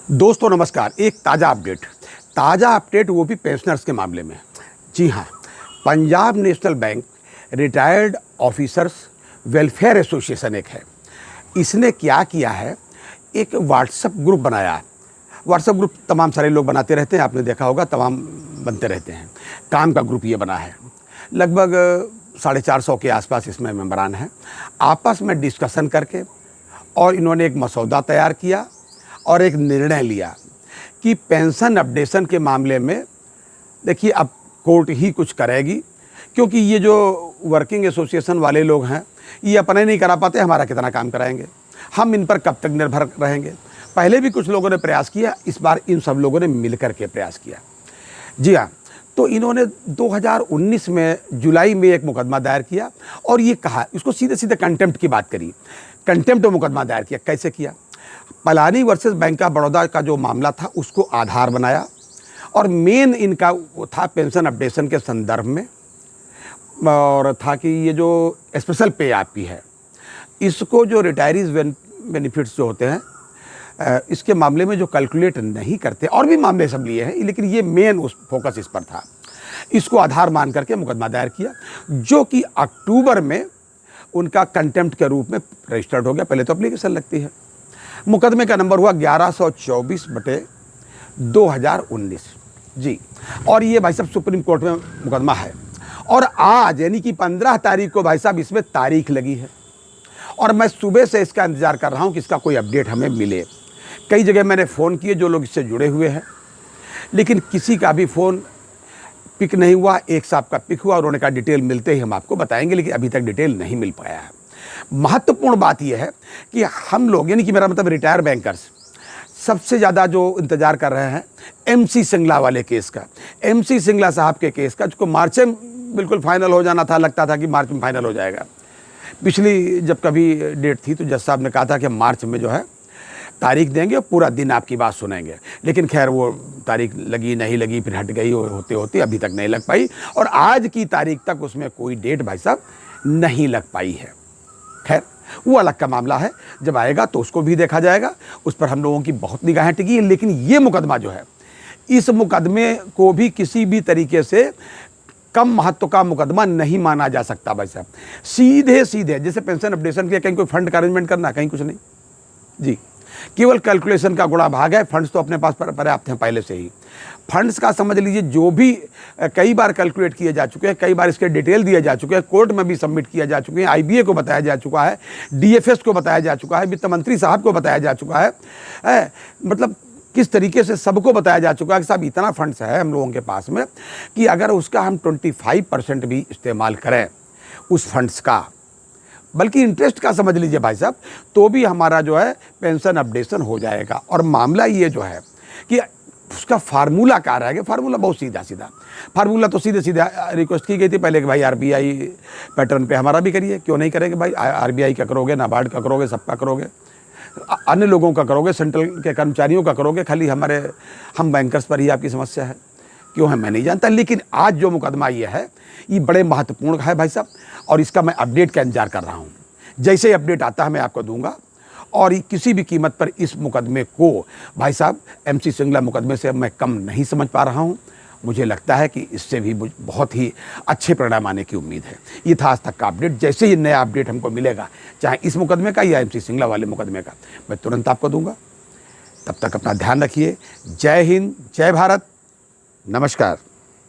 दोस्तों नमस्कार। एक ताज़ा अपडेट वो भी पेंशनर्स के मामले में। जी हाँ, Punjab national bank retired officers welfare association एक है। इसने क्या किया है, एक व्हाट्सएप ग्रुप बनाया। व्हाट्सएप ग्रुप तमाम सारे लोग बनाते रहते हैं, आपने देखा होगा, तमाम बनते रहते हैं। काम का ग्रुप ये बना है। लगभग 450 के आसपास इसमें मेंबरान हैं। आपस में डिस्कशन करके और इन्होंने एक मसौदा तैयार किया और एक निर्णय लिया कि पेंशन अपडेशन के मामले में देखिए अब कोर्ट ही कुछ करेगी, क्योंकि ये जो वर्किंग एसोसिएशन वाले लोग हैं ये अपने नहीं करा पाते, हमारा कितना काम कराएंगे, हम इन पर कब तक निर्भर रहेंगे। पहले भी कुछ लोगों ने प्रयास किया, इस बार इन सब लोगों ने मिलकर के प्रयास किया। जी हाँ, तो इन्होंने 2019 में जुलाई में एक मुकदमा दायर किया और ये कहा, इसको सीधे सीधे कंटेम्प्ट की बात करी। कंटेम्प्ट मुकदमा दायर किया। कैसे किया? Palani versus bank of Baroda का जो मामला था उसको आधार बनाया और मेन इनका वो था पेंशन अपडेशन के संदर्भ में, और था कि ये जो स्पेशल पे आपकी है, इसको जो रिटायरीज बेनिफिट्स जो होते हैं इसके मामले में जो कैलकुलेट नहीं करते, और भी मामले सब लिए हैं, लेकिन ये मेन उस फोकस इस पर था। इसको आधार मान करके मुकदमा दायर किया, जो कि अक्टूबर में उनका कंटेम्प्ट के रूप में रजिस्टर्ड हो गया। पहले तो एप्लीकेशन लगती है। मुकदमे का नंबर हुआ 1124/2019। जी, और ये भाई साहब सुप्रीम कोर्ट में मुकदमा है, और आज यानी कि 15 तारीख को भाई साहब इसमें तारीख लगी है, और मैं सुबह से इसका इंतज़ार कर रहा हूँ कि इसका कोई अपडेट हमें मिले। कई जगह मैंने फ़ोन किए जो लोग इससे जुड़े हुए हैं, लेकिन किसी का भी फ़ोन पिक नहीं हुआ। एक साहब का पिक हुआ, उन्होंने कहा डिटेल मिलते ही हम आपको बताएंगे, लेकिन अभी तक डिटेल नहीं मिल पाया है। महत्वपूर्ण बात यह है कि हम लोग, यानी कि मेरा मतलब रिटायर बैंकर्स, सबसे ज़्यादा जो इंतज़ार कर रहे हैं MC सिंगला वाले केस का, MC सिंगला साहब के केस का, जिसको मार्च में बिल्कुल फाइनल हो जाना था, लगता था कि मार्च में फाइनल हो जाएगा। पिछली जब कभी डेट थी तो जज साहब ने कहा था कि मार्च में जो है तारीख देंगे और पूरा दिन आपकी बात सुनेंगे, लेकिन खैर वो तारीख लगी नहीं लगी, फिर हट गई, होते होते अभी तक नहीं लग पाई, और आज की तारीख तक उसमें कोई डेट भाई साहब नहीं लग पाई है। खैर वो अलग का मामला है, जब आएगा तो उसको भी देखा जाएगा, उस पर हम लोगों की बहुत निगाहें टिकी हैं। लेकिन ये मुकदमा जो है, इस मुकदमे को भी किसी भी तरीके से कम महत्व का मुकदमा नहीं माना जा सकता भाई साहब। सीधे सीधे जैसे पेंशन अपडेशन के, कहीं कोई फंड का अरेंजमेंट करना, कहीं कुछ नहीं जी, केवल कैलकुलेशन का गुणा भाग है। फंड्स तो अपने पास पर्याप्त हैं पहले से ही। फंड्स का समझ लीजिए, जो भी कई बार कैलकुलेट किए जा चुके हैं, कई बार इसके डिटेल दिए जा चुके हैं, कोर्ट में भी सबमिट किया जा चुके हैं, IBA को बताया जा चुका है, DFS को बताया जा चुका है, वित्त मंत्री साहब को बताया जा चुका है, मतलब किस तरीके से सबको बताया जा चुका है कि साहब इतना फंड्स है हम लोगों के पास में कि अगर उसका हम 25% भी इस्तेमाल करें उस फंड्स का, बल्कि इंटरेस्ट का समझ लीजिए भाई साहब, तो भी हमारा जो है पेंशन अपडेशन हो जाएगा। और मामला ये जो है कि उसका फार्मूला क्या रहेगा, फार्मूला बहुत सीधा फार्मूला तो सीधे रिक्वेस्ट की गई थी पहले कि भाई RBI पैटर्न पे हमारा भी करिए। क्यों नहीं करेंगे भाई? RBI का करोगे, नाबार्ड का करोगे, सबका करोगे, अन्य लोगों का करोगे, सेंट्रल के कर्मचारियों का करोगे, खाली हम बैंकर्स पर ही आपकी समस्या है? क्यों है मैं नहीं जानता। लेकिन आज जो मुकदमा ये है, ये बड़े महत्वपूर्ण है भाई साहब, और इसका मैं अपडेट का इंतजार कर रहा हूँ। जैसे ही अपडेट आता है मैं आपको दूंगा, और किसी भी कीमत पर इस मुकदमे को भाई साहब MC सिंगला मुकदमे से मैं कम नहीं समझ पा रहा हूँ। मुझे लगता है कि इससे भी बहुत ही अच्छे परिणाम आने की उम्मीद है। ये था आज तक का अपडेट। जैसे ही नया अपडेट हमको मिलेगा, चाहे इस मुकदमे का या MC सिंगला वाले मुकदमे का, मैं तुरंत आपको दूंगा। तब तक अपना ध्यान रखिए। जय हिंद, जय भारत, नमस्कार।